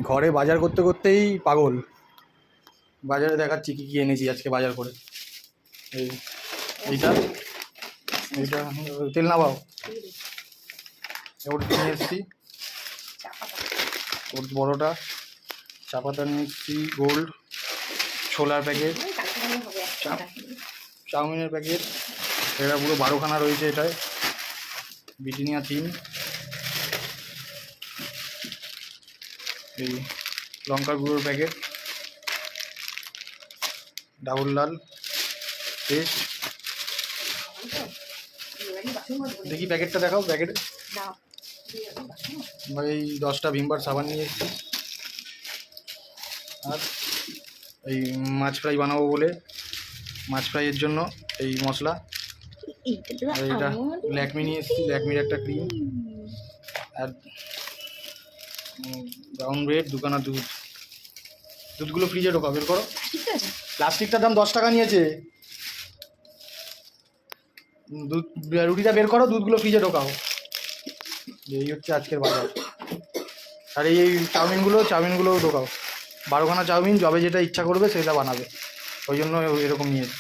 ঘরে বাজার করতে করতেই পাগল। বাজারে দেখাচ্ছি কী কী এনেছি আজকে বাজার করে। এইটা এইটা তেল না পাও ওটা নিয়ে এসেছি, ওর বড়োটা। চা পাতা নিয়ে এসেছি, গোল্ড, ছোলার প্যাকেট, চাউমিনের প্যাকেট, এটা পুরো 12খানা রয়েছে এটায়। ব্রিটানিয়া থিম, এই লঙ্কার গুঁড়োর প্যাকেট, ডাবল লাল পেস্ট। দেখি প্যাকেটটা দেখাও, প্যাকেটে এই 10টা ভিমবার সাবান নিয়ে এসেছি। আর এই মাছ ফ্রাই বানাবো বলে মাছ ফ্রাইয়ের জন্য এই মশলা। আর এটা ল্যাকমি নিয়ে এসেছি, ল্যাকমির একটা ক্রিম। আর ব্রাউন ব্রেড, 2খানা দুধ। দুধগুলো ফ্রিজে ঢোকাও, বের করো। প্লাস্টিকটার দাম 10 টাকা নিয়েছে। দুধ রুটিটা বের করো, দুধগুলো ফ্রিজে ঢোকাও। এই হচ্ছে আজকের বাজার। আর এই চাউমিনগুলোও ঢোকাও। 12খানা চাউমিন, যবে যেটা ইচ্ছা করবে সেটা বানাবে, ওই জন্য এরকম নিয়েছি।